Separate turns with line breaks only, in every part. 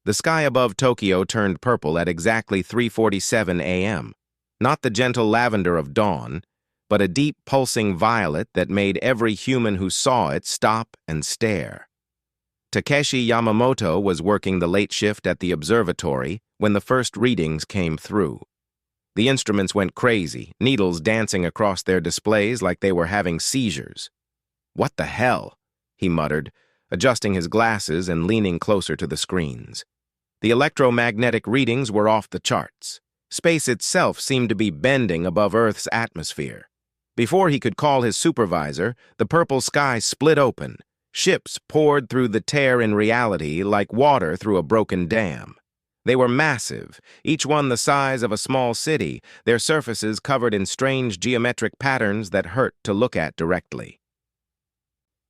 The sky above Tokyo turned purple at exactly 3:47 a.m. Not the gentle lavender of dawn, but a deep pulsing violet that made every human who saw it stop and stare. Takeshi Yamamoto was working the late shift at the observatory when the first readings came through. The instruments went crazy, needles dancing across their displays like they were having seizures. "What the hell?" he muttered, adjusting his glasses and leaning closer to the screens. The electromagnetic readings were off the charts. Space itself seemed to be bending above Earth's atmosphere. Before he could call his supervisor, the purple sky split open. Ships poured through the tear in reality like water through a broken dam. They were massive, each one the size of a small city, their surfaces covered in strange geometric patterns that hurt to look at directly.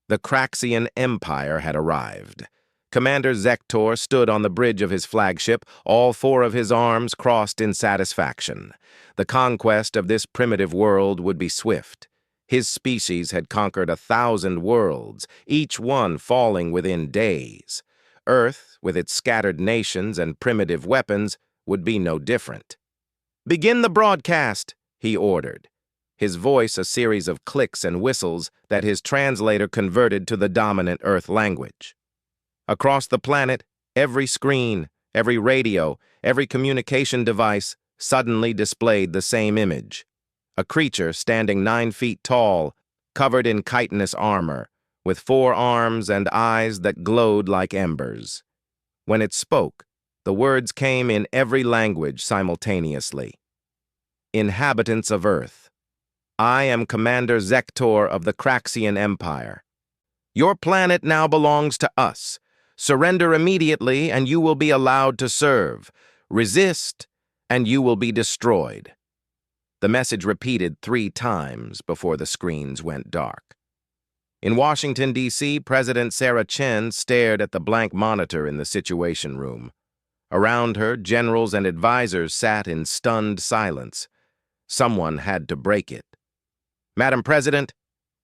The Craxian Empire had arrived. Commander Zektor stood on the bridge of his flagship, all four of his arms crossed in satisfaction. The conquest of this primitive world would be swift. His species had conquered 1,000 worlds, each one falling within days. Earth, with its scattered nations and primitive weapons, would be no different. "Begin the broadcast," he ordered, his voice a series of clicks and whistles that his translator converted to the dominant Earth language. Across the planet, every screen, every radio, every communication device suddenly displayed the same image. A creature standing 9 feet tall, covered in chitinous armor, with 4 arms and eyes that glowed like embers. When it spoke, the words came in every language simultaneously. "Inhabitants of Earth, I am Commander Zektor of the Craxian Empire. Your planet now belongs to us. Surrender immediately and you will be allowed to serve. Resist and you will be destroyed." The message repeated 3 times before the screens went dark. In Washington, D.C., President Sarah Chen stared at the blank monitor in the Situation Room. Around her, generals and advisors sat in stunned silence. Someone had to break it. "Madam President,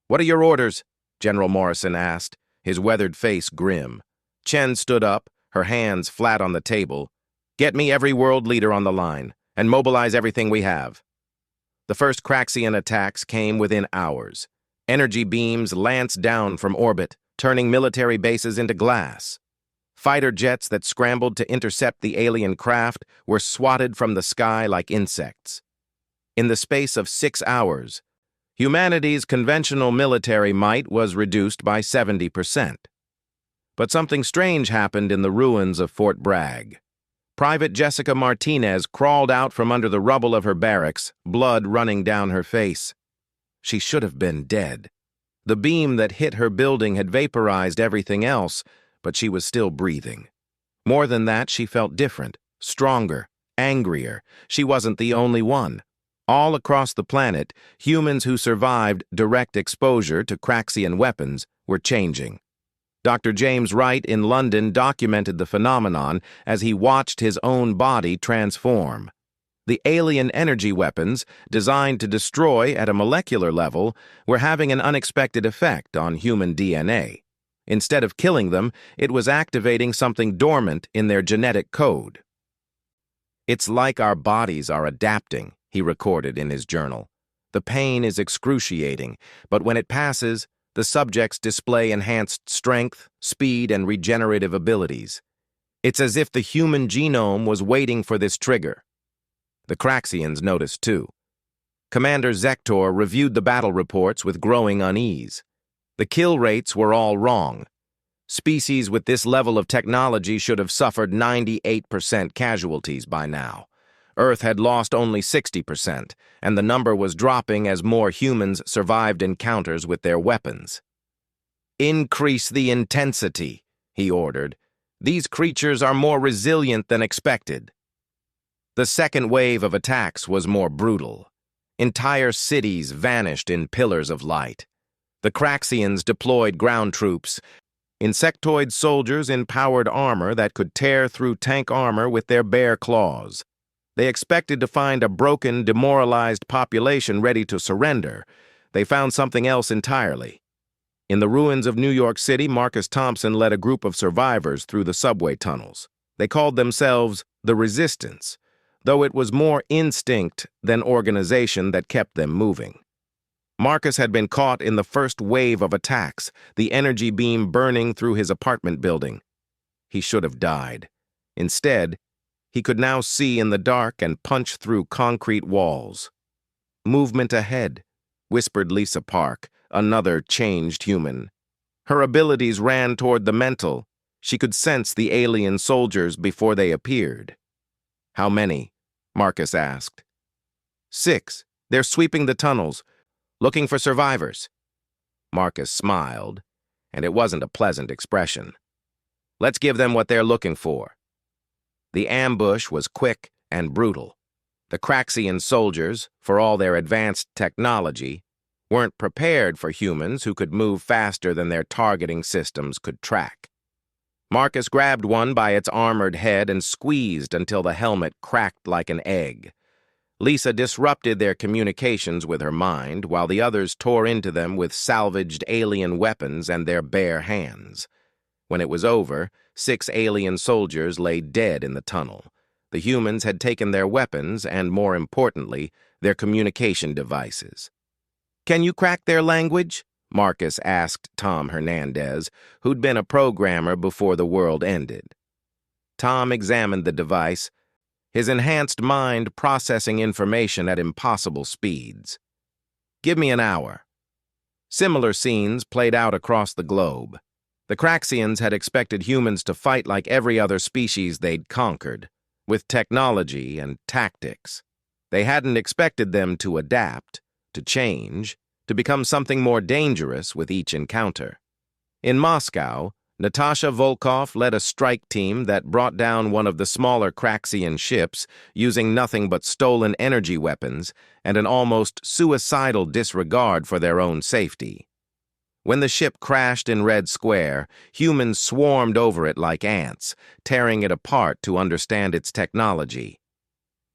what are your orders?" General Morrison asked, his weathered face grim. Chen stood up, her hands flat on the table. "Get me every world leader on the line, and mobilize everything we have." The first Craxian attacks came within hours. Energy beams lanced down from orbit, turning military bases into glass. Fighter jets that scrambled to intercept the alien craft were swatted from the sky like insects. In the space of 6 hours, humanity's conventional military might was reduced by 70%. But something strange happened in the ruins of Fort Bragg. Private Jessica Martinez crawled out from under the rubble of her barracks, blood running down her face. She should have been dead. The beam that hit her building had vaporized everything else, but she was still breathing. More than that, she felt different, stronger, angrier. She wasn't the only one. All across the planet, humans who survived direct exposure to Craxian weapons were changing. Dr. James Wright in London documented the phenomenon as he watched his own body transform. The alien energy weapons, designed to destroy at a molecular level, were having an unexpected effect on human DNA. Instead of killing them, it was activating something dormant in their genetic code. "It's like our bodies are adapting," he recorded in his journal. "The pain is excruciating, but when it passes, the subjects display enhanced strength, speed, and regenerative abilities. It's as if the human genome was waiting for this trigger." The Craxians noticed too. Commander Zektor reviewed the battle reports with growing unease. The kill rates were all wrong. Species with this level of technology should have suffered 98% casualties by now. Earth had lost only 60%, and the number was dropping as more humans survived encounters with their weapons. "Increase the intensity," he ordered. "These creatures are more resilient than expected." The second wave of attacks was more brutal. Entire cities vanished in pillars of light. The Craxians deployed ground troops, insectoid soldiers in powered armor that could tear through tank armor with their bare claws. They expected to find a broken, demoralized population ready to surrender. They found something else entirely. In the ruins of New York City, Marcus Thompson led a group of survivors through the subway tunnels. They called themselves the Resistance, though it was more instinct than organization that kept them moving. Marcus had been caught in the first wave of attacks, the energy beam burning through his apartment building. He should have died. Instead, he could now see in the dark and punch through concrete walls. "Movement ahead," whispered Lisa Park, another changed human. Her abilities ran toward the mental. She could sense the alien soldiers before they appeared. "How many?" Marcus asked. "6. They're sweeping the tunnels, looking for survivors." Marcus smiled, and it wasn't a pleasant expression. "Let's give them what they're looking for." The ambush was quick and brutal. The Craxian soldiers, for all their advanced technology, weren't prepared for humans who could move faster than their targeting systems could track. Marcus grabbed one by its armored head and squeezed until the helmet cracked like an egg. Lisa disrupted their communications with her mind, while the others tore into them with salvaged alien weapons and their bare hands. When it was over, 6 alien soldiers lay dead in the tunnel. The humans had taken their weapons and, more importantly, their communication devices. "Can you crack their language?" Marcus asked Tom Hernandez, who'd been a programmer before the world ended. Tom examined the device, his enhanced mind processing information at impossible speeds. "Give me an hour." Similar scenes played out across the globe. The Craxians had expected humans to fight like every other species they'd conquered, with technology and tactics. They hadn't expected them to adapt, to change, to become something more dangerous with each encounter. In Moscow, Natasha Volkov led a strike team that brought down one of the smaller Craxian ships using nothing but stolen energy weapons and an almost suicidal disregard for their own safety. When the ship crashed in Red Square, humans swarmed over it like ants, tearing it apart to understand its technology.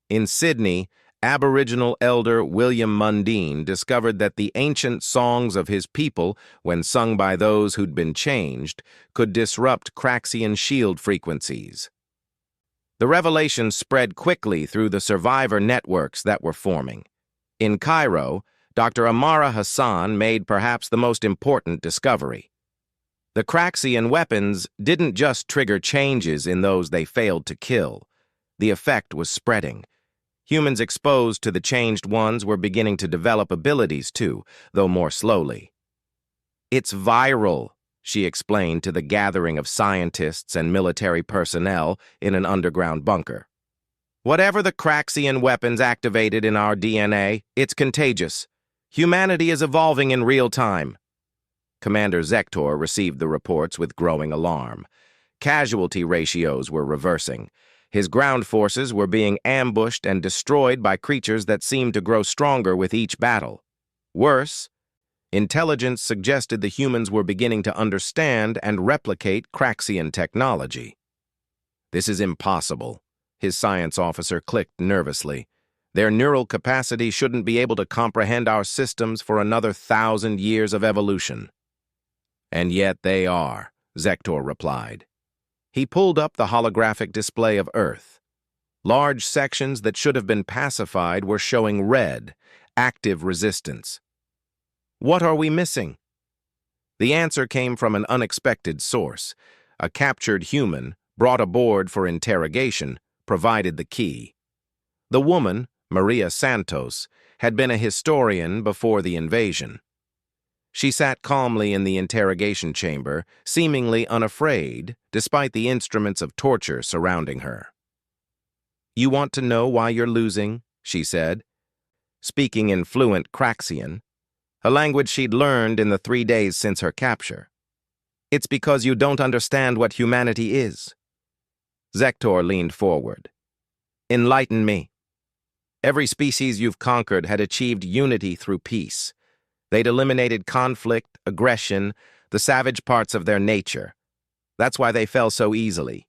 In Sydney, Aboriginal elder William Mundine discovered that the ancient songs of his people, when sung by those who'd been changed, could disrupt Craxian shield frequencies. The revelation spread quickly through the survivor networks that were forming. In Cairo, Dr. Amara Hassan made perhaps the most important discovery. The Craxian weapons didn't just trigger changes in those they failed to kill. The effect was spreading. Humans exposed to the changed ones were beginning to develop abilities too, though more slowly. "It's viral," she explained to the gathering of scientists and military personnel in an underground bunker. "Whatever the Craxian weapons activated in our DNA, it's contagious. Humanity is evolving in real time." Commander Zektor received the reports with growing alarm. Casualty ratios were reversing. His ground forces were being ambushed and destroyed by creatures that seemed to grow stronger with each battle. Worse, intelligence suggested the humans were beginning to understand and replicate Craxian technology. "This is impossible," his science officer clicked nervously. "Their neural capacity shouldn't be able to comprehend our systems for another 1,000 years of evolution." "And yet they are," Zektor replied. He pulled up the holographic display of Earth. Large sections that should have been pacified were showing red, active resistance. "What are we missing?" The answer came from an unexpected source. A captured human, brought aboard for interrogation, provided the key. The woman, Maria Santos, had been a historian before the invasion. She sat calmly in the interrogation chamber, seemingly unafraid, despite the instruments of torture surrounding her. "You want to know why you're losing?" she said, speaking in fluent Craxian, a language she'd learned in the 3 days since her capture. "It's because you don't understand what humanity is." Zektor leaned forward. "Enlighten me." "Every species you've conquered had achieved unity through peace. They'd eliminated conflict, aggression, the savage parts of their nature. That's why they fell so easily."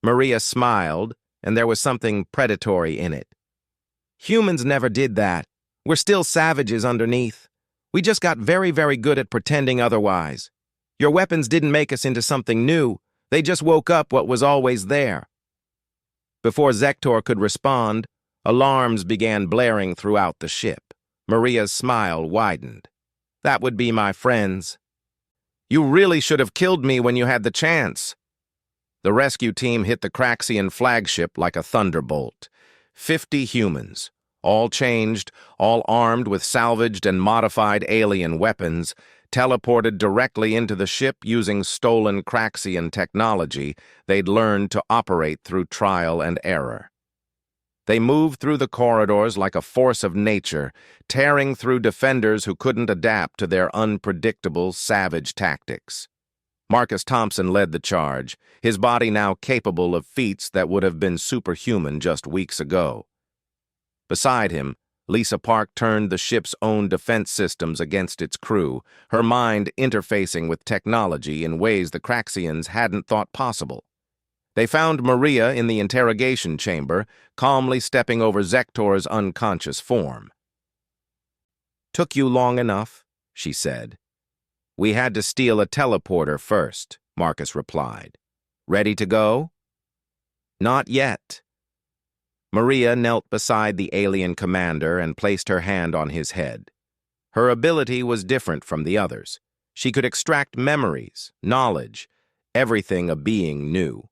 Maria smiled, and there was something predatory in it. "Humans never did that. We're still savages underneath. We just got very, very good at pretending otherwise. Your weapons didn't make us into something new. They just woke up what was always there. Before Zektor could respond, alarms began blaring throughout the ship. Maria's smile widened. That would be my friends. You really should have killed me when you had the chance. The rescue team hit the Craxian flagship like a thunderbolt. 50 humans, all changed, all armed with salvaged and modified alien weapons, teleported directly into the ship using stolen Craxian technology they'd learned to operate through trial and error. They moved through the corridors like a force of nature, tearing through defenders who couldn't adapt to their unpredictable, savage tactics. Marcus Thompson led the charge, his body now capable of feats that would have been superhuman just weeks ago. Beside him, Lisa Park turned the ship's own defense systems against its crew, her mind interfacing with technology in ways the Craxians hadn't thought possible. They found Maria in the interrogation chamber, calmly stepping over Zektor's unconscious form. "Took you long enough," she said. "We had to steal a teleporter first," Marcus replied. "Ready to go?" "Not yet." Maria knelt beside the alien commander and placed her hand on his head. Her ability was different from the others. She could extract memories, knowledge, everything a being knew.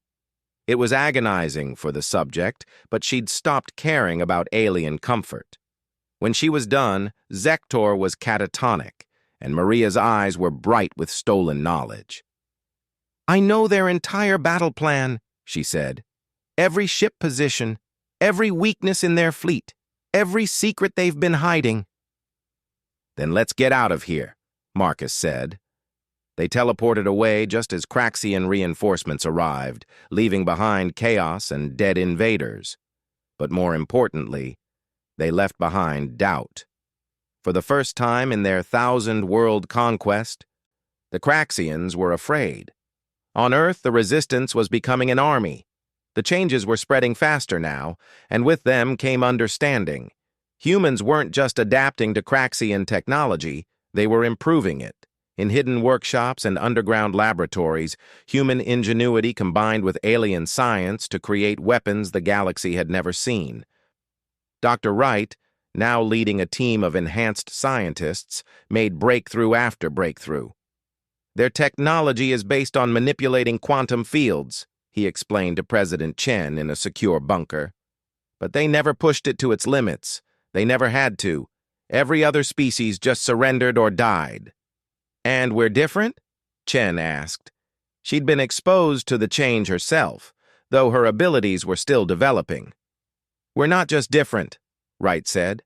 It was agonizing for the subject, but she'd stopped caring about alien comfort. When she was done, Zektor was catatonic, and Maria's eyes were bright with stolen knowledge. "I know their entire battle plan," she said. "Every ship position, every weakness in their fleet, every secret they've been hiding." "Then let's get out of here," Marcus said. They teleported away just as Craxian reinforcements arrived, leaving behind chaos and dead invaders. But more importantly, they left behind doubt. For the first time in their 1,000-world conquest, the Craxians were afraid. On Earth, the resistance was becoming an army. The changes were spreading faster now, and with them came understanding. Humans weren't just adapting to Craxian technology, they were improving it. In hidden workshops and underground laboratories, human ingenuity combined with alien science to create weapons the galaxy had never seen. Dr. Wright, now leading a team of enhanced scientists, made breakthrough after breakthrough. "Their technology is based on manipulating quantum fields," he explained to President Chen in a secure bunker. "But they never pushed it to its limits. They never had to. Every other species just surrendered or died." "And we're different?" Chen asked. She'd been exposed to the change herself, though her abilities were still developing. "We're not just different," Wright said.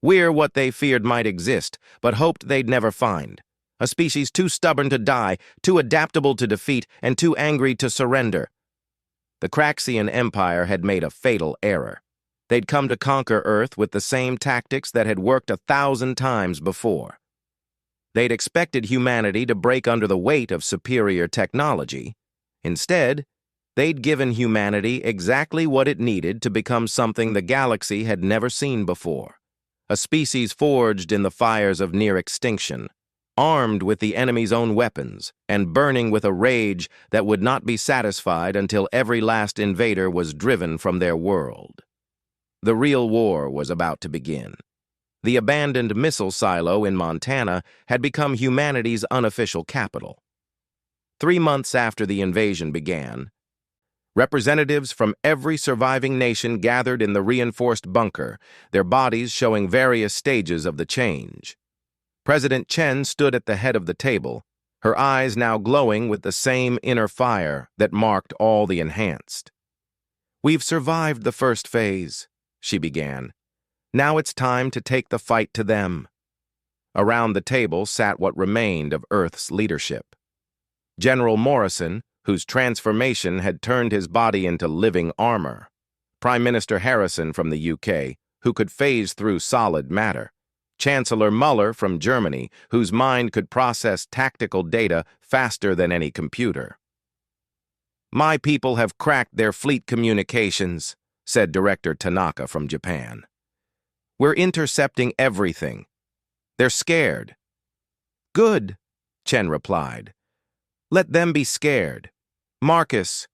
"We're what they feared might exist, but hoped they'd never find. A species too stubborn to die, too adaptable to defeat, and too angry to surrender." The Craxian Empire had made a fatal error. They'd come to conquer Earth with the same tactics that had worked 1,000 times before. They'd expected humanity to break under the weight of superior technology. Instead, they'd given humanity exactly what it needed to become something the galaxy had never seen before. A species forged in the fires of near extinction, armed with the enemy's own weapons, and burning with a rage that would not be satisfied until every last invader was driven from their world. The real war was about to begin. The abandoned missile silo in Montana had become humanity's unofficial capital. 3 months after the invasion began, representatives from every surviving nation gathered in the reinforced bunker, their bodies showing various stages of the change. President Chen stood at the head of the table, her eyes now glowing with the same inner fire that marked all the enhanced. "We've survived the first phase," she began. "Now it's time to take the fight to them." Around the table sat what remained of Earth's leadership. General Morrison, whose transformation had turned his body into living armor. Prime Minister Harrison from the UK, who could phase through solid matter. Chancellor Muller from Germany, whose mind could process tactical data faster than any computer. "My people have cracked their fleet communications," said Director Tanaka from Japan. "We're intercepting everything. They're scared." "Good," Chen replied. "Let them be scared. Marcus."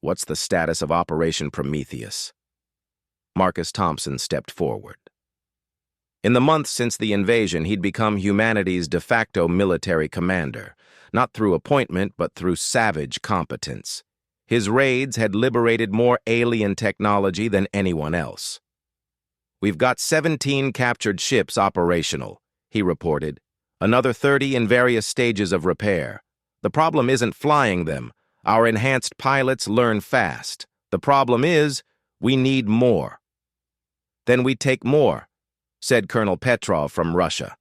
What's the status of Operation Prometheus? Marcus Thompson stepped forward. In the months since the invasion, he'd become humanity's de facto military commander, not through appointment, but through savage competence. His raids had liberated more alien technology than anyone else. "We've got 17 captured ships operational," he reported. "Another 30 in various stages of repair. The problem isn't flying them. Our enhanced pilots learn fast. The problem is, we need more." "Then we take more," said Colonel Petrov from Russia.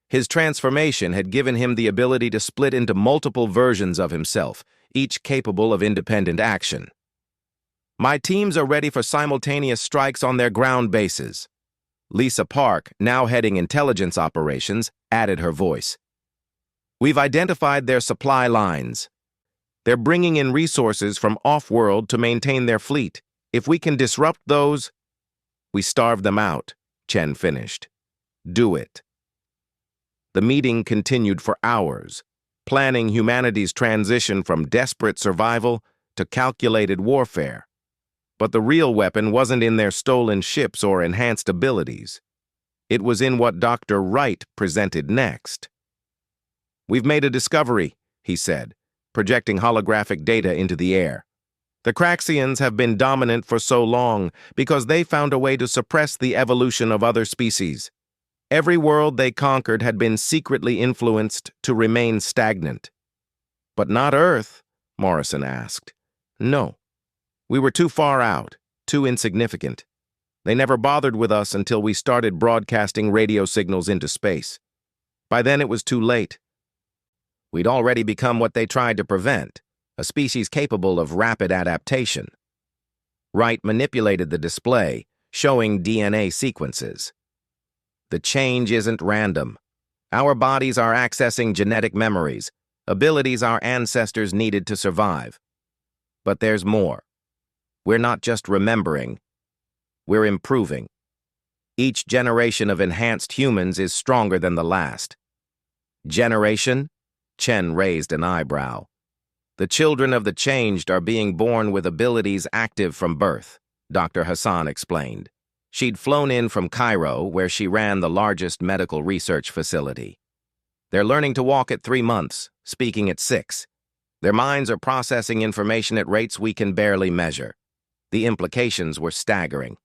His transformation had given him the ability to split into multiple versions of himself, each capable of independent action. "My teams are ready for simultaneous strikes on their ground bases." Lisa Park, now heading intelligence operations, added her voice. "We've identified their supply lines. They're bringing in resources from off-world to maintain their fleet. If we can disrupt those, we starve them out," Chen finished. "Do it." The meeting continued for hours, planning humanity's transition from desperate survival to calculated warfare. But the real weapon wasn't in their stolen ships or enhanced abilities. It was in what Dr. Wright presented next. "We've made a discovery," he said, projecting holographic data into the air. "The Craxians have been dominant for so long because they found a way to suppress the evolution of other species. Every world they conquered had been secretly influenced to remain stagnant." "But not Earth?" Morrison asked. "No. We were too far out, too insignificant. They never bothered with us until we started broadcasting radio signals into space. By then it was too late. We'd already become what they tried to prevent, a species capable of rapid adaptation." Wright manipulated the display, showing DNA sequences. "The change isn't random. Our bodies are accessing genetic memories, abilities our ancestors needed to survive. But there's more. We're not just remembering, we're improving. Each generation of enhanced humans is stronger than the last." "Generation?" Chen raised an eyebrow. "The children of the changed are being born with abilities active from birth," Dr. Hassan explained. She'd flown in from Cairo, where she ran the largest medical research facility. "They're learning to walk at 3 months, speaking at 6. Their minds are processing information at rates we can barely measure." The implications were staggering.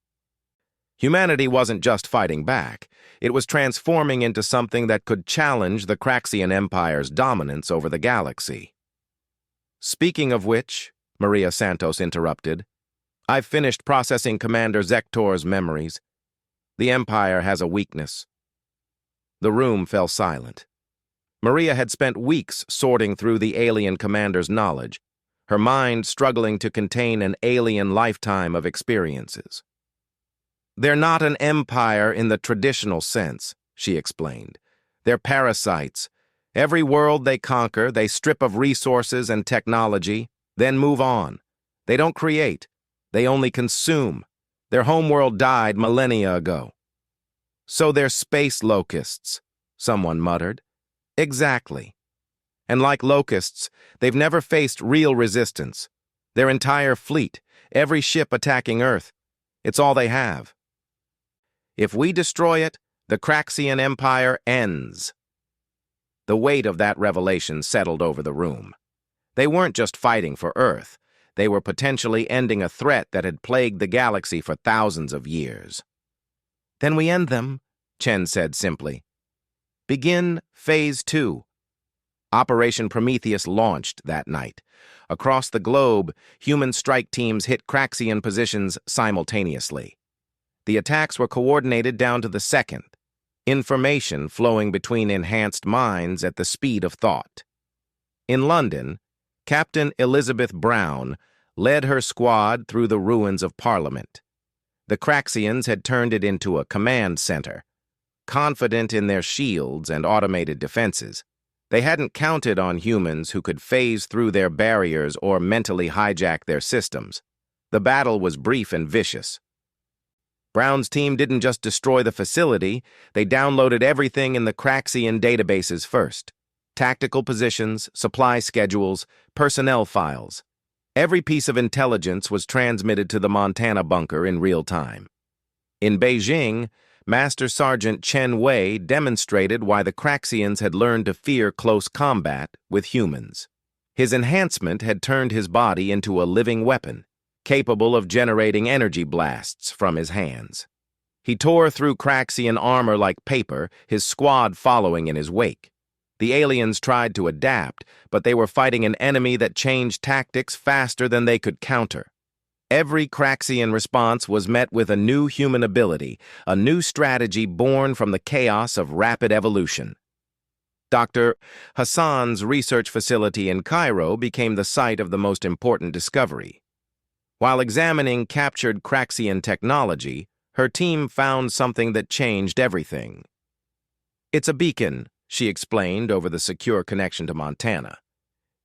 Humanity wasn't just fighting back. It was transforming into something that could challenge the Craxian Empire's dominance over the galaxy. "Speaking of which," Maria Santos interrupted, "I've finished processing Commander Zektor's memories. The Empire has a weakness." The room fell silent. Maria had spent weeks sorting through the alien commander's knowledge, her mind struggling to contain an alien lifetime of experiences. "They're not an empire in the traditional sense," she explained. "They're parasites. Every world they conquer, they strip of resources and technology, then move on. They don't create. They only consume. Their homeworld died millennia ago." "So they're space locusts," someone muttered. "Exactly. And like locusts, they've never faced real resistance. Their entire fleet, every ship attacking Earth, it's all they have. If we destroy it, the Craxian Empire ends." The weight of that revelation settled over the room. They weren't just fighting for Earth. They were potentially ending a threat that had plagued the galaxy for thousands of years. "Then we end them," Chen said simply. "Begin Phase 2. Operation Prometheus launched that night. Across the globe, human strike teams hit Craxian positions simultaneously. The attacks were coordinated down to the second, information flowing between enhanced minds at the speed of thought. In London, Captain Elizabeth Brown led her squad through the ruins of Parliament. The Craxians had turned it into a command center, confident in their shields and automated defenses. They hadn't counted on humans who could phase through their barriers or mentally hijack their systems. The battle was brief and vicious. Brown's team didn't just destroy the facility, they downloaded everything in the Craxian databases first. Tactical positions, supply schedules, personnel files. Every piece of intelligence was transmitted to the Montana bunker in real time. In Beijing, Master Sergeant Chen Wei demonstrated why the Craxians had learned to fear close combat with humans. His enhancement had turned his body into a living weapon, capable of generating energy blasts from his hands. He tore through Craxian armor like paper, his squad following in his wake. The aliens tried to adapt, but they were fighting an enemy that changed tactics faster than they could counter. Every Craxian response was met with a new human ability, a new strategy born from the chaos of rapid evolution. Dr. Hassan's research facility in Cairo became the site of the most important discovery. While examining captured Craxian technology, her team found something that changed everything. "It's a beacon," she explained over the secure connection to Montana.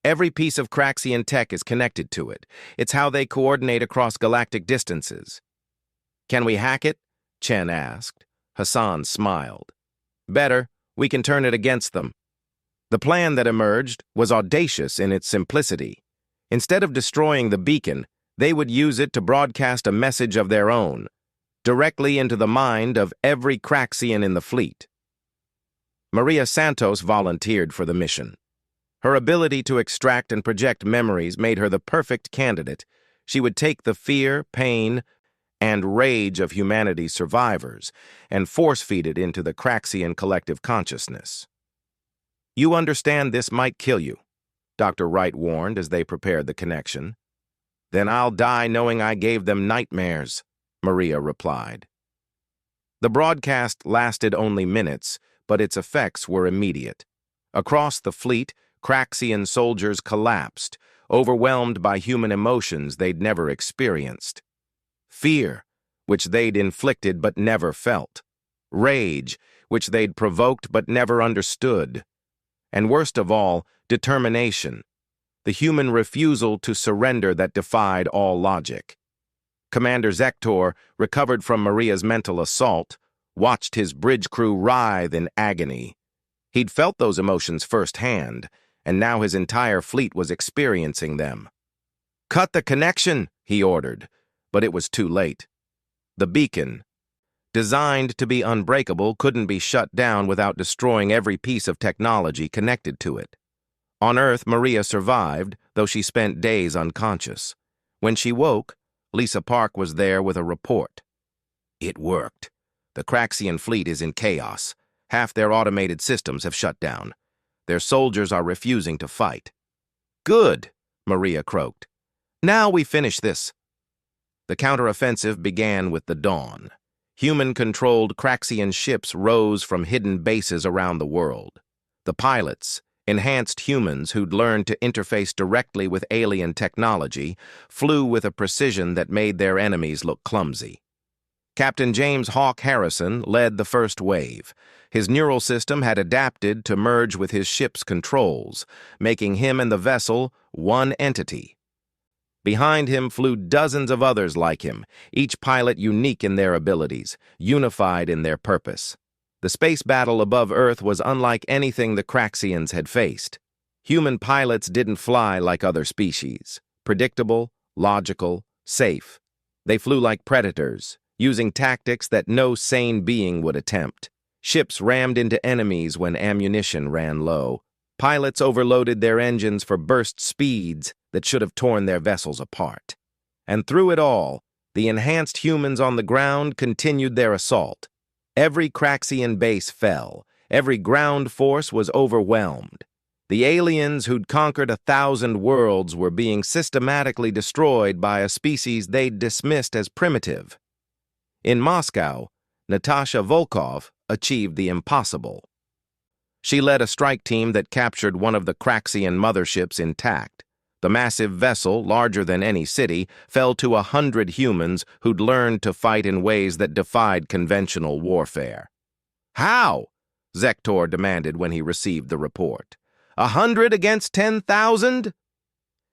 "Every piece of Craxian tech is connected to it. It's how they coordinate across galactic distances." "Can we hack it?" Chen asked. Hassan smiled. "Better, we can turn it against them." The plan that emerged was audacious in its simplicity. Instead of destroying the beacon, they would use it to broadcast a message of their own, directly into the mind of every Craxian in the fleet. Maria Santos volunteered for the mission. Her ability to extract and project memories made her the perfect candidate. She would take the fear, pain, and rage of humanity's survivors and force-feed it into the Craxian collective consciousness. "You understand this might kill you," Dr. Wright warned as they prepared the connection. "Then I'll die knowing I gave them nightmares," Maria replied. The broadcast lasted only minutes, but its effects were immediate. Across the fleet, Craxian soldiers collapsed, overwhelmed by human emotions they'd never experienced. Fear, which they'd inflicted but never felt. Rage, which they'd provoked but never understood. And worst of all, determination, the human refusal to surrender that defied all logic. Commander Zektor, recovered from Maria's mental assault, watched his bridge crew writhe in agony. He'd felt those emotions firsthand, and now his entire fleet was experiencing them. "Cut the connection," he ordered, but it was too late. The beacon, designed to be unbreakable, couldn't be shut down without destroying every piece of technology connected to it. On Earth, Maria survived, though she spent days unconscious. When she woke, Lisa Park was there with a report. "It worked. The Craxian fleet is in chaos. Half their automated systems have shut down. Their soldiers are refusing to fight." "Good," Maria croaked. "Now we finish this." The counteroffensive began with the dawn. Human-controlled Craxian ships rose from hidden bases around the world. The pilots, enhanced humans who'd learned to interface directly with alien technology, flew with a precision that made their enemies look clumsy. Captain James Hawk Harrison led the first wave. His neural system had adapted to merge with his ship's controls, making him and the vessel one entity. Behind him flew dozens of others like him, each pilot unique in their abilities, unified in their purpose. The space battle above Earth was unlike anything the Craxians had faced. Human pilots didn't fly like other species. Predictable, logical, safe. They flew like predators, using tactics that no sane being would attempt. Ships rammed into enemies when ammunition ran low. Pilots overloaded their engines for burst speeds that should have torn their vessels apart. And through it all, the enhanced humans on the ground continued their assault. Every Craxian base fell. Every ground force was overwhelmed. The aliens who'd conquered 1,000 worlds were being systematically destroyed by a species they'd dismissed as primitive. In Moscow, Natasha Volkov achieved the impossible. She led a strike team that captured one of the Craxian motherships intact. The massive vessel, larger than any city, fell to 100 humans who'd learned to fight in ways that defied conventional warfare. "How?" Zektor demanded when he received the report. 100 against 10,000?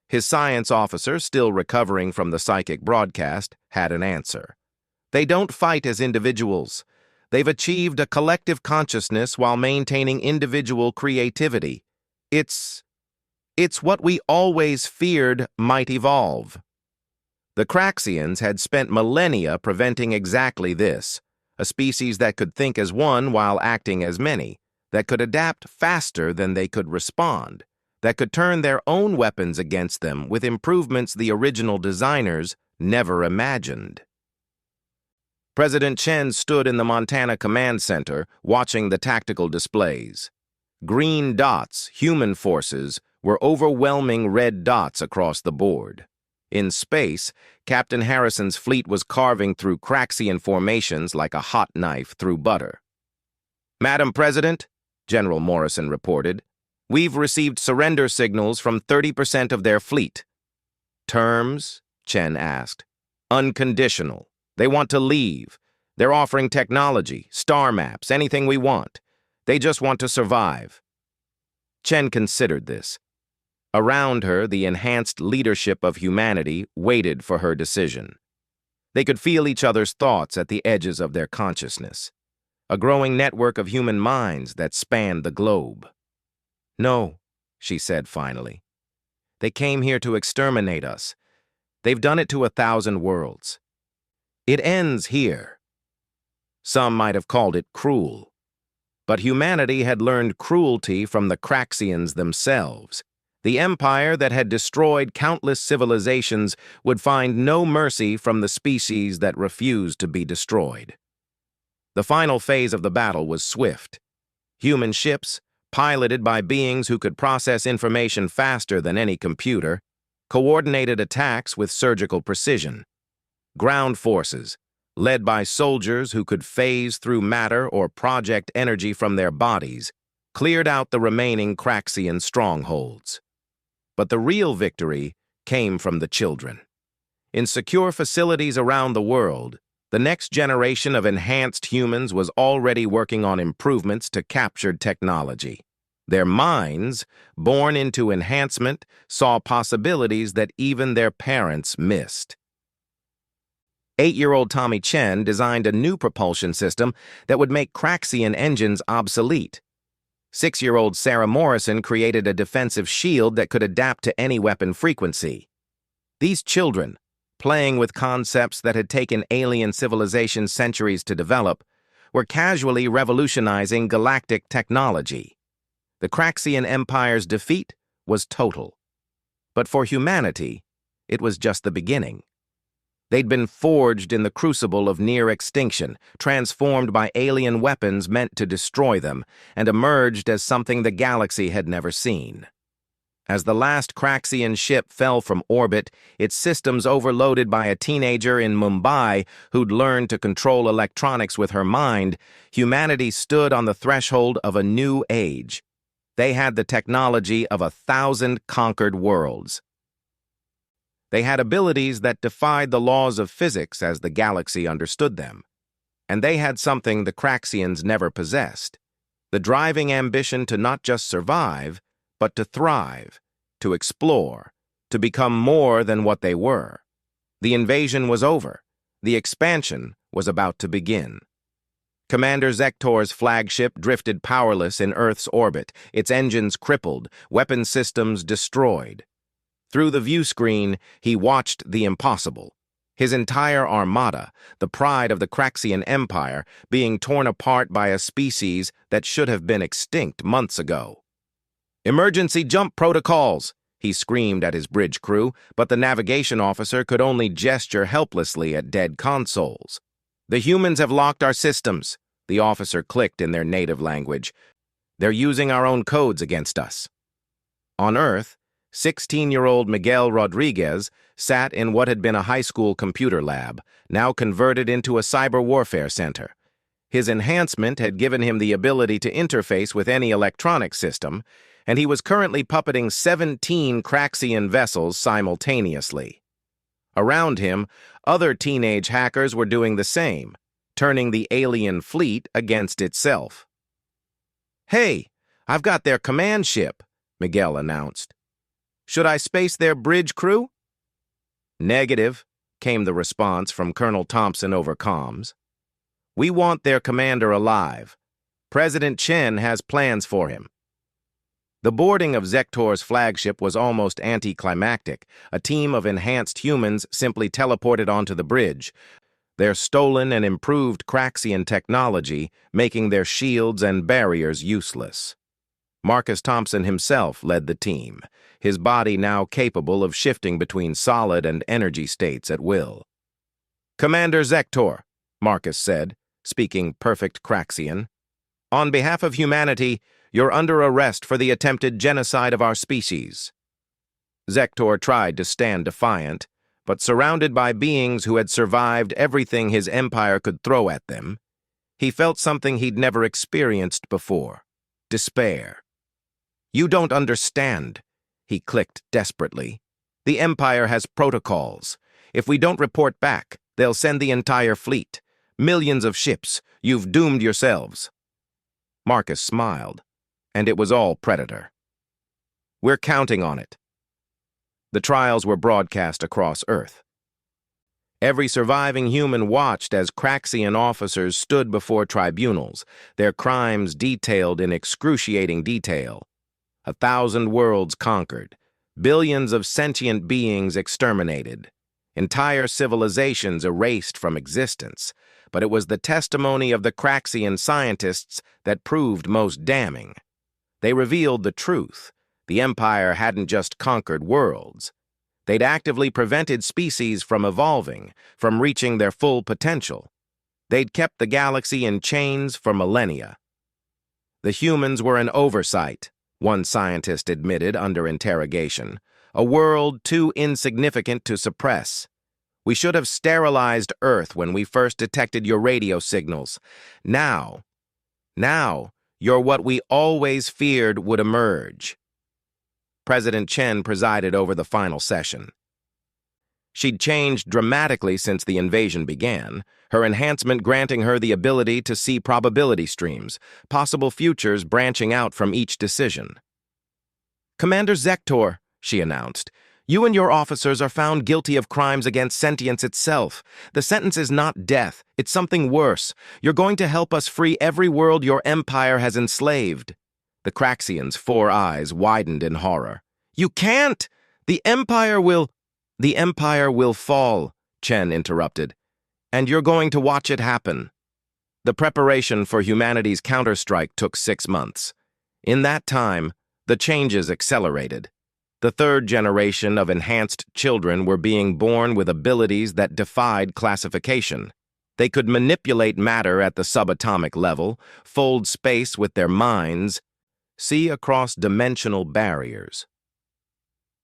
His science officer, still recovering from the psychic broadcast, had an answer. "They don't fight as individuals. They've achieved a collective consciousness while maintaining individual creativity. It's It's what we always feared might evolve. The Craxians had spent millennia preventing exactly this, a species that could think as one while acting as many, that could adapt faster than they could respond, that could turn their own weapons against them with improvements the original designers never imagined. President Chen stood in the Montana Command Center watching the tactical displays. Green dots, human forces, were overwhelming red dots across the board. In space, Captain Harrison's fleet was carving through Craxian formations like a hot knife through butter. "Madam President," General Morrison reported, "we've received surrender signals from 30% of their fleet." "Terms?" Chen asked. "Unconditional. They want to leave. They're offering technology, star maps, anything we want. They just want to survive." Chen considered this. Around her, the enhanced leadership of humanity waited for her decision. They could feel each other's thoughts at the edges of their consciousness, a growing network of human minds that spanned the globe. "No," she said finally. "They came here to exterminate us. They've done it to 1,000 worlds. It ends here." Some might have called it cruel. But humanity had learned cruelty from the Craxians themselves. The empire that had destroyed countless civilizations would find no mercy from the species that refused to be destroyed. The final phase of the battle was swift. Human ships, piloted by beings who could process information faster than any computer, coordinated attacks with surgical precision. Ground forces, led by soldiers who could phase through matter or project energy from their bodies, cleared out the remaining Craxian strongholds. But the real victory came from the children. In secure facilities around the world, the next generation of enhanced humans was already working on improvements to captured technology. Their minds, born into enhancement, saw possibilities that even their parents missed. 8-year-old Tommy Chen designed a new propulsion system that would make Craxian engines obsolete. 6-year-old Sarah Morrison created a defensive shield that could adapt to any weapon frequency. These children, playing with concepts that had taken alien civilizations centuries to develop, were casually revolutionizing galactic technology. The Craxian Empire's defeat was total. But for humanity, it was just the beginning. They'd been forged in the crucible of near extinction, transformed by alien weapons meant to destroy them, and emerged as something the galaxy had never seen. As the last Craxian ship fell from orbit, its systems overloaded by a teenager in Mumbai who'd learned to control electronics with her mind, humanity stood on the threshold of a new age. They had the technology of 1,000 conquered worlds. They had abilities that defied the laws of physics as the galaxy understood them. And they had something the Craxians never possessed: the driving ambition to not just survive, but to thrive, to explore, to become more than what they were. The invasion was over. The expansion was about to begin. Commander Zektor's flagship drifted powerless in Earth's orbit, its engines crippled, weapon systems destroyed. Through the view screen, he watched the impossible. His entire armada, the pride of the Craxian Empire, being torn apart by a species that should have been extinct months ago. "Emergency jump protocols!" he screamed at his bridge crew, but the navigation officer could only gesture helplessly at dead consoles. "The humans have locked our systems," the officer clicked in their native language. "They're using our own codes against us." On Earth, 16-year-old Miguel Rodriguez sat in what had been a high school computer lab, now converted into a cyber warfare center. His enhancement had given him the ability to interface with any electronic system, and he was currently puppeting 17 Craxian vessels simultaneously. Around him, other teenage hackers were doing the same, turning the alien fleet against itself. "Hey, I've got their command ship," Miguel announced. "Should I space their bridge crew?" "Negative," came the response from Colonel Thompson over comms. "We want their commander alive. President Chen has plans for him." The boarding of Zektor's flagship was almost anticlimactic. A team of enhanced humans simply teleported onto the bridge, their stolen and improved Craxian technology making their shields and barriers useless. Marcus Thompson himself led the team, his body now capable of shifting between solid and energy states at will. "Commander Zektor," Marcus said, speaking perfect Craxian, "on behalf of humanity, you're under arrest for the attempted genocide of our species." Zektor tried to stand defiant, but surrounded by beings who had survived everything his empire could throw at them, he felt something he'd never experienced before: despair. "You don't understand," he clicked desperately. "The Empire has protocols. If we don't report back, they'll send the entire fleet. Millions of ships. You've doomed yourselves." Marcus smiled, and it was all Predator. "We're counting on it." The trials were broadcast across Earth. Every surviving human watched as Craxian officers stood before tribunals, their crimes detailed in excruciating detail. 1,000 worlds conquered, billions of sentient beings exterminated, entire civilizations erased from existence. But it was the testimony of the Craxian scientists that proved most damning. They revealed the truth. The Empire hadn't just conquered worlds. They'd actively prevented species from evolving, from reaching their full potential. They'd kept the galaxy in chains for millennia. "The humans were an oversight," one scientist admitted under interrogation. "A world too insignificant to suppress. We should have sterilized Earth when we first detected your radio signals. Now, you're what we always feared would emerge." President Chen presided over the final session. She'd changed dramatically since the invasion began, her enhancement granting her the ability to see probability streams, possible futures branching out from each decision. "Commander Zektor," she announced, "you and your officers are found guilty of crimes against sentience itself. The sentence is not death, it's something worse. You're going to help us free every world your empire has enslaved." The Craxians' 4 eyes widened in horror. "You can't! The Empire will fall," Chen interrupted. "And you're going to watch it happen." The preparation for humanity's counterstrike took 6 months. In that time, the changes accelerated. The 3rd generation of enhanced children were being born with abilities that defied classification. They could manipulate matter at the subatomic level, fold space with their minds, see across dimensional barriers.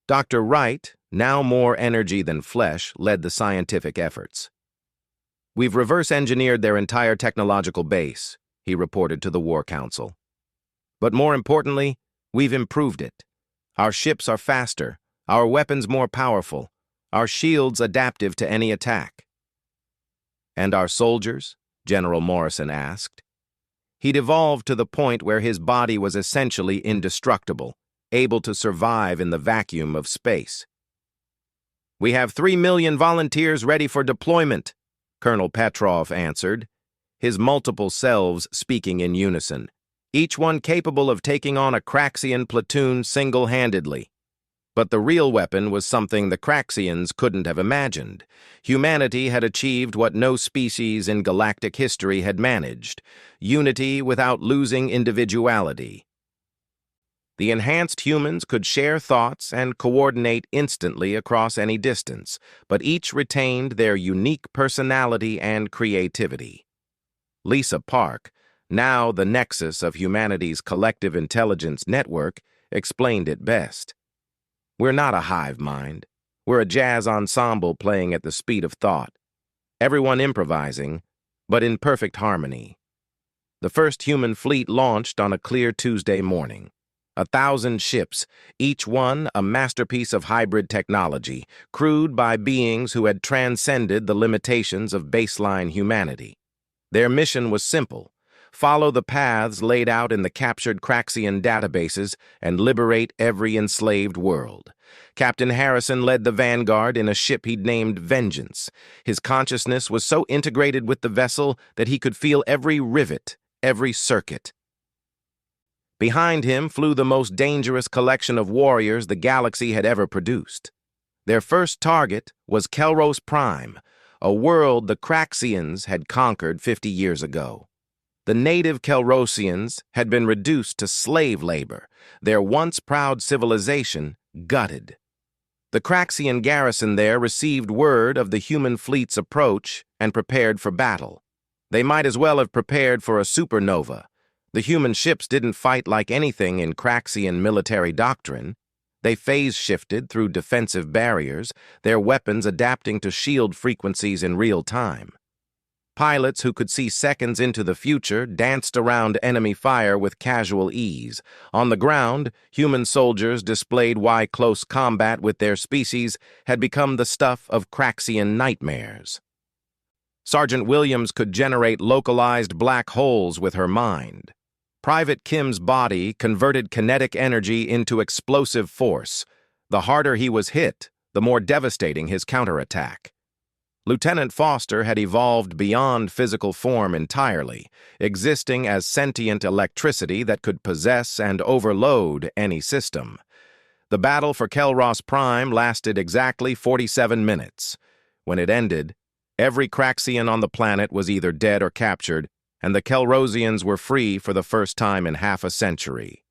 Dr. Wright, now more energy than flesh, led the scientific efforts. "We've reverse-engineered their entire technological base," he reported to the War Council. "But more importantly, we've improved it. Our ships are faster, our weapons more powerful, our shields adaptive to any attack." "And our soldiers?" General Morrison asked. He'd evolved to the point where his body was essentially indestructible, able to survive in the vacuum of space. "We have 3 million volunteers ready for deployment," Colonel Petrov answered, his multiple selves speaking in unison, each one capable of taking on a Craxian platoon single-handedly. But the real weapon was something the Craxians couldn't have imagined. Humanity had achieved what no species in galactic history had managed: unity without losing individuality. The enhanced humans could share thoughts and coordinate instantly across any distance, but each retained their unique personality and creativity. Lisa Park, now the nexus of humanity's collective intelligence network, explained it best. "We're not a hive mind. We're a jazz ensemble playing at the speed of thought. Everyone improvising, but in perfect harmony." The first human fleet launched on a clear Tuesday morning. 1,000 ships, each one a masterpiece of hybrid technology, crewed by beings who had transcended the limitations of baseline humanity. Their mission was simple: follow the paths laid out in the captured Craxian databases and liberate every enslaved world. Captain Harrison led the vanguard in a ship he'd named Vengeance. His consciousness was so integrated with the vessel that he could feel every rivet, every circuit. Behind him flew the most dangerous collection of warriors the galaxy had ever produced. Their first target was Kelros Prime, a world the Craxians had conquered 50 years ago. The native Kelrosians had been reduced to slave labor, their once proud civilization gutted. The Craxian garrison there received word of the human fleet's approach and prepared for battle. They might as well have prepared for a supernova. The human ships didn't fight like anything in Craxian military doctrine. They phase-shifted through defensive barriers, their weapons adapting to shield frequencies in real time. Pilots who could see seconds into the future danced around enemy fire with casual ease. On the ground, human soldiers displayed why close combat with their species had become the stuff of Craxian nightmares. Sergeant Williams could generate localized black holes with her mind. Private Kim's body converted kinetic energy into explosive force. The harder he was hit, the more devastating his counterattack. Lieutenant Foster had evolved beyond physical form entirely, existing as sentient electricity that could possess and overload any system. The battle for Kelros Prime lasted exactly 47 minutes. When it ended, every Craxian on the planet was either dead or captured, and the Kelrosians were free for the first time in half a century.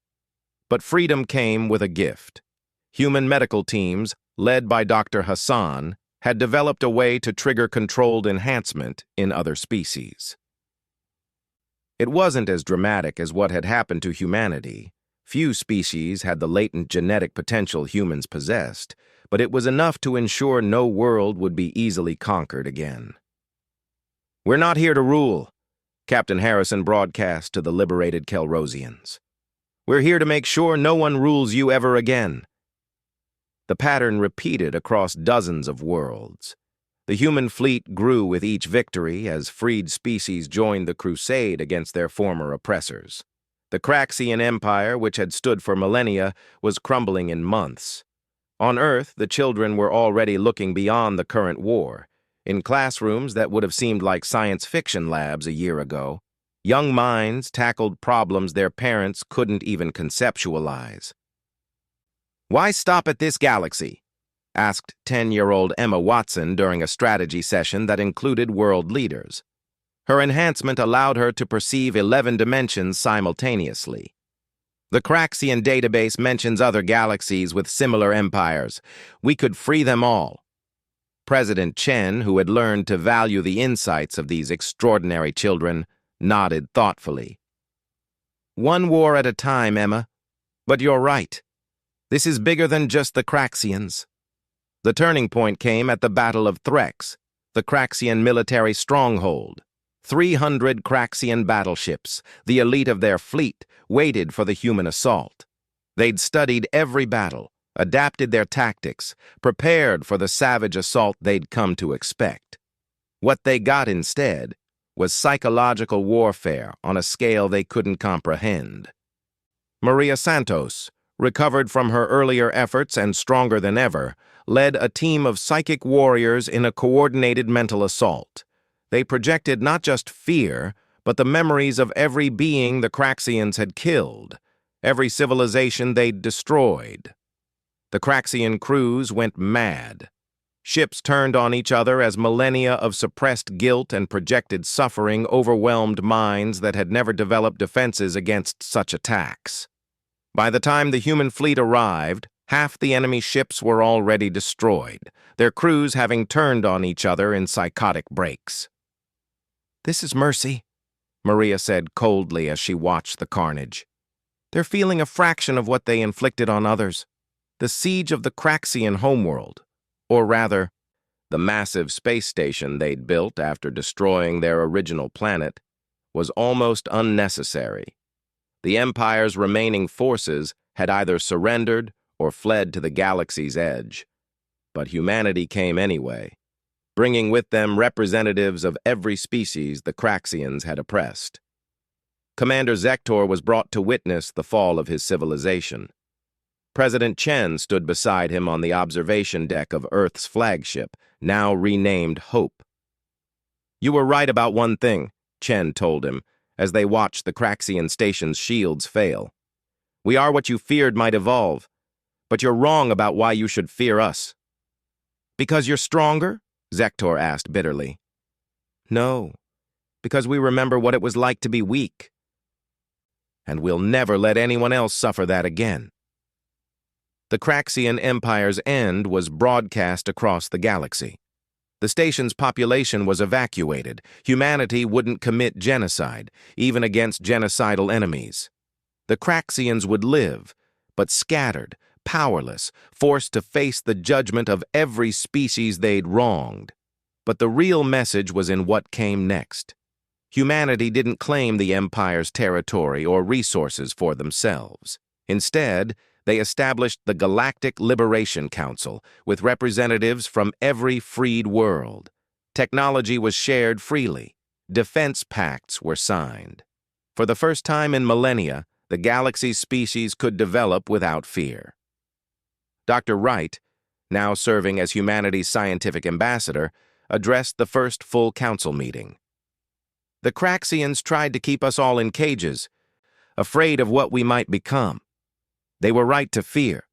But freedom came with a gift. Human medical teams, led by Dr. Hassan, had developed a way to trigger controlled enhancement in other species. It wasn't as dramatic as what had happened to humanity. Few species had the latent genetic potential humans possessed, but it was enough to ensure no world would be easily conquered again. "We're not here to rule," Captain Harrison broadcast to the liberated Kelrosians. "We're here to make sure no one rules you ever again." The pattern repeated across dozens of worlds. The human fleet grew with each victory as freed species joined the crusade against their former oppressors. The Craxian Empire, which had stood for millennia, was crumbling in months. On Earth, the children were already looking beyond the current war. In classrooms that would have seemed like science fiction labs a year ago, young minds tackled problems their parents couldn't even conceptualize. "Why stop at this galaxy?" asked 10-year-old Emma Watson during a strategy session that included world leaders. Her enhancement allowed her to perceive 11 dimensions simultaneously. "The Craxian database mentions other galaxies with similar empires. We could free them all." President Chen, who had learned to value the insights of these extraordinary children, nodded thoughtfully. "One war at a time, Emma. But you're right. This is bigger than just the Craxians." The turning point came at the Battle of Threx, the Craxian military stronghold. 300 Craxian battleships, the elite of their fleet, waited for the human assault. They'd studied every battle, adapted their tactics, prepared for the savage assault they'd come to expect. What they got instead was psychological warfare on a scale they couldn't comprehend. Maria Santos, recovered from her earlier efforts and stronger than ever, led a team of psychic warriors in a coordinated mental assault. They projected not just fear, but the memories of every being the Craxians had killed, every civilization they'd destroyed. The Craxian crews went mad. Ships turned on each other as millennia of suppressed guilt and projected suffering overwhelmed minds that had never developed defenses against such attacks. By the time the human fleet arrived, half the enemy ships were already destroyed, their crews having turned on each other in psychotic breaks. "This is mercy," Maria said coldly as she watched the carnage. "They're feeling a fraction of what they inflicted on others. The siege of the Craxian homeworld, or rather, the massive space station they'd built after destroying their original planet, was almost unnecessary. The Empire's remaining forces had either surrendered or fled to the galaxy's edge. But humanity came anyway, bringing with them representatives of every species the Craxians had oppressed. Commander Zektor was brought to witness the fall of his civilization. President Chen stood beside him on the observation deck of Earth's flagship, now renamed Hope. "You were right about one thing," Chen told him, as they watched the Craxian station's shields fail. We are what you feared might evolve, but you're wrong about why you should fear us. Because you're stronger? Zektor asked bitterly. No, because we remember what it was like to be weak. And we'll never let anyone else suffer that again. The Craxian Empire's end was broadcast across the galaxy. The station's population was evacuated. Humanity wouldn't commit genocide, even against genocidal enemies. The Craxians would live, but scattered, powerless, forced to face the judgment of every species they'd wronged. But the real message was in what came next. Humanity didn't claim the Empire's territory or resources for themselves. Instead, they established the Galactic Liberation Council with representatives from every freed world. Technology was shared freely. Defense pacts were signed. For the first time in millennia, the galaxy's species could develop without fear. Dr. Wright, now serving as humanity's scientific ambassador, addressed the first full council meeting. The Craxians tried to keep us all in cages, afraid of what we might become. They were right to fear.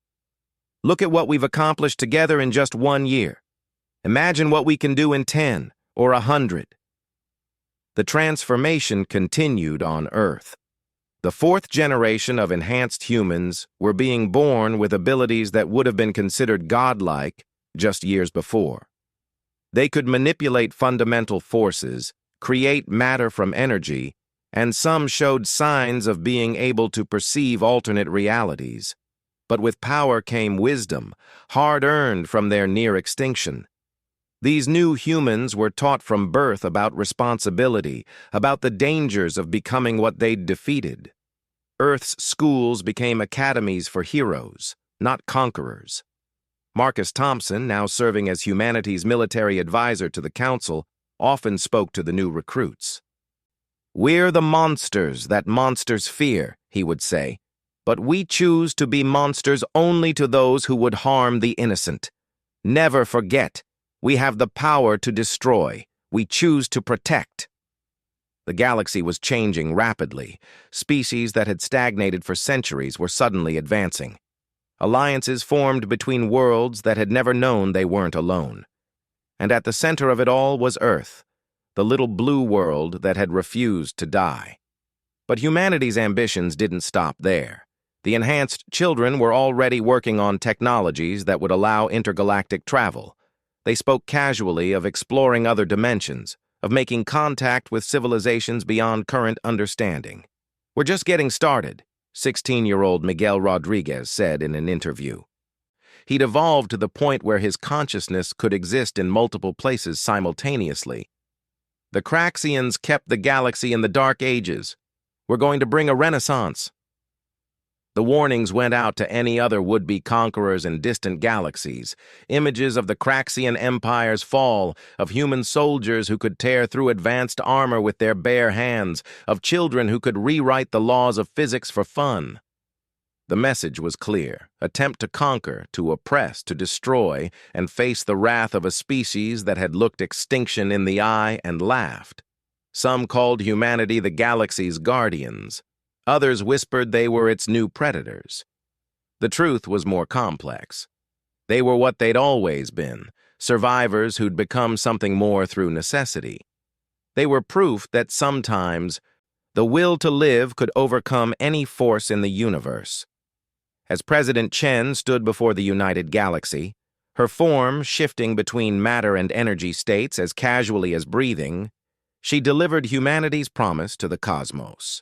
Look at what we've accomplished together in just 1 year. Imagine what we can do in 10 or 100. The transformation continued on Earth. The fourth generation of enhanced humans were being born with abilities that would have been considered godlike just years before. They could manipulate fundamental forces, create matter from energy, and some showed signs of being able to perceive alternate realities. But with power came wisdom, hard-earned from their near extinction. These new humans were taught from birth about responsibility, about the dangers of becoming what they'd defeated. Earth's schools became academies for heroes, not conquerors. Marcus Thompson, now serving as humanity's military advisor to the Council, often spoke to the new recruits. "We're the monsters that monsters fear," he would say, "but we choose to be monsters only to those who would harm the innocent. Never forget, we have the power to destroy. We choose to protect." The galaxy was changing rapidly. Species that had stagnated for centuries were suddenly advancing. Alliances formed between worlds that had never known they weren't alone. And at the center of it all was Earth, the little blue world that had refused to die. But humanity's ambitions didn't stop there. The enhanced children were already working on technologies that would allow intergalactic travel. They spoke casually of exploring other dimensions, of making contact with civilizations beyond current understanding. "We're just getting started," 16-year-old Miguel Rodriguez said in an interview. He'd evolved to the point where his consciousness could exist in multiple places simultaneously. "The Craxians kept the galaxy in the Dark Ages. We're going to bring a renaissance." The warnings went out to any other would-be conquerors in distant galaxies. Images of the Craxian Empire's fall, of human soldiers who could tear through advanced armor with their bare hands, of children who could rewrite the laws of physics for fun. The message was clear: attempt to conquer, to oppress, to destroy, and face the wrath of a species that had looked extinction in the eye and laughed. Some called humanity the galaxy's guardians. Others whispered they were its new predators. The truth was more complex. They were what they'd always been, survivors who'd become something more through necessity. They were proof that sometimes the will to live could overcome any force in the universe. As President Chen stood before the United Galaxy, her form shifting between matter and energy states as casually as breathing, she delivered humanity's promise to the cosmos.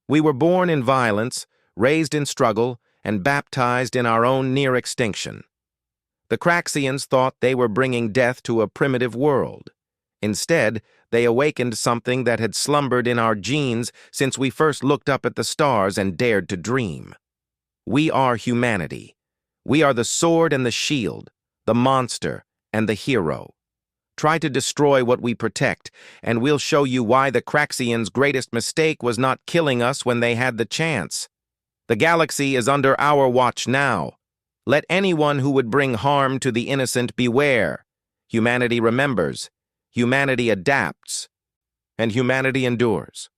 "We were born in violence, raised in struggle, and baptized in our own near extinction. The Craxians thought they were bringing death to a primitive world. Instead, they awakened something that had slumbered in our genes since we first looked up at the stars and dared to dream. We are humanity. We are the sword and the shield, the monster and the hero. Try to destroy what we protect, and we'll show you why the Craxians' greatest mistake was not killing us when they had the chance. The galaxy is under our watch now. Let anyone who would bring harm to the innocent beware. Humanity remembers, humanity adapts, and humanity endures."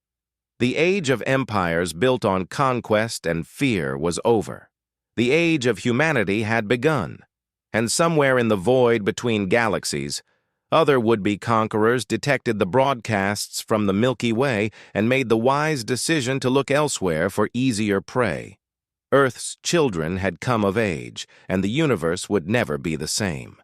The age of empires built on conquest and fear was over. The age of humanity had begun, and somewhere in the void between galaxies, other would-be conquerors detected the broadcasts from the Milky Way and made the wise decision to look elsewhere for easier prey. Earth's children had come of age, and the universe would never be the same.